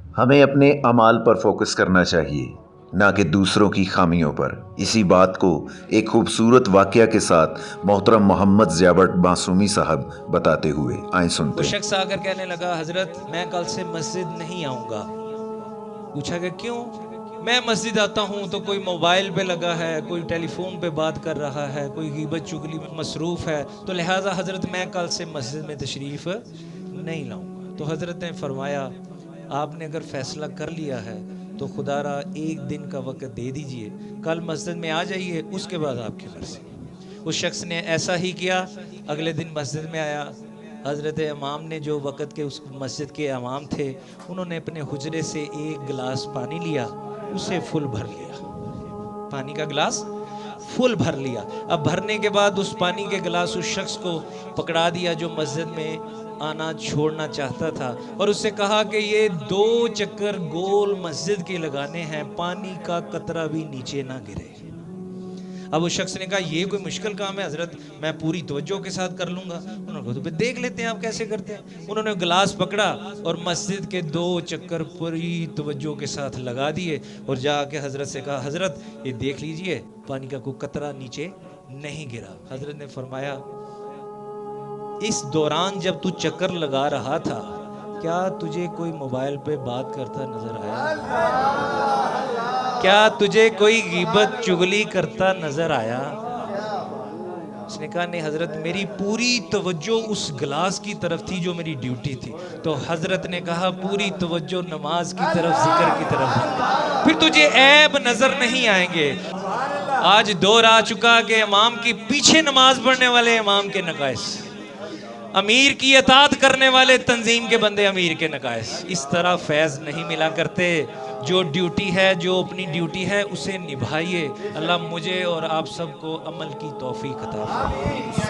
ہمیں اپنے اعمال پر فوکس کرنا چاہیے، نہ کہ دوسروں کی خامیوں پر۔ اسی بات کو ایک خوبصورت واقعہ کے ساتھ محترم محمد ضیاء بٹ معصومی صاحب بتاتے ہوئے آئیں سنتے وہ ہیں۔ شخص آ کر کہنے لگا، حضرت میں کل سے مسجد نہیں آؤں گا۔ پوچھا کہ کیوں؟ میں مسجد آتا ہوں تو کوئی موبائل پہ لگا ہے، کوئی ٹیلی فون پہ بات کر رہا ہے، کوئی غیبت چغلی میں مصروف ہے، تو لہٰذا حضرت میں کل سے مسجد میں تشریف نہیں لاؤں گا۔ تو حضرت نے فرمایا، آپ نے اگر فیصلہ کر لیا ہے تو خدا را ایک دن کا وقت دے دیجئے، کل مسجد میں آ جائیے، اس کے بعد آپ کی مرضی۔ اس شخص نے ایسا ہی کیا، اگلے دن مسجد میں آیا۔ حضرت امام نے جو وقت کے اس مسجد کے امام تھے، انہوں نے اپنے حجرے سے ایک گلاس پانی لیا، اسے فل بھر لیا، پانی کا گلاس فل بھر لیا۔ اب بھرنے کے بعد اس پانی کے گلاس اس شخص کو پکڑا دیا جو مسجد میں آنا چھوڑنا چاہتا تھا، اور اس سے کہا کہ یہ 2 چکر گول مسجد کے لگانے ہیں، پانی کا قطرہ بھی نیچے نہ گرے۔ اب اس شخص نے کہا، یہ کوئی مشکل کام ہے حضرت، میں پوری توجہ کے ساتھ کر لوں گا۔ انہوں نے کہا تو پھر دیکھ لیتے ہیں آپ کیسے کرتے ہیں۔ انہوں نے گلاس پکڑا اور مسجد کے 2 چکر پوری توجہ کے ساتھ لگا دیے، اور جا کے حضرت سے کہا، حضرت یہ دیکھ لیجئے پانی کا کوئی قطرہ نیچے نہیں گرا۔ حضرت نے فرمایا، اس دوران جب تو چکر لگا رہا تھا، کیا تجھے کوئی موبائل پہ بات کرتا نظر آیا؟ کیا تجھے کوئی غیبت چغلی کرتا نظر آیا؟ اس نے کہا، نہیں حضرت، میری پوری توجہ اس گلاس کی طرف تھی جو میری ڈیوٹی تھی۔ تو حضرت نے کہا، پوری توجہ نماز کی طرف، ذکر کی طرف، پھر تجھے عیب نظر نہیں آئیں گے۔ آج دور آ چکا کہ امام کی پیچھے نماز پڑھنے والے امام کے نقائص، امیر کی اطاعت کرنے والے تنظیم کے بندے امیر کے نقائص۔ اس طرح فیض نہیں ملا کرتے۔ جو ڈیوٹی ہے، جو اپنی ڈیوٹی ہے، اسے نبھائیے۔ اللہ مجھے اور آپ سب کو عمل کی توفیق عطا فرمائے۔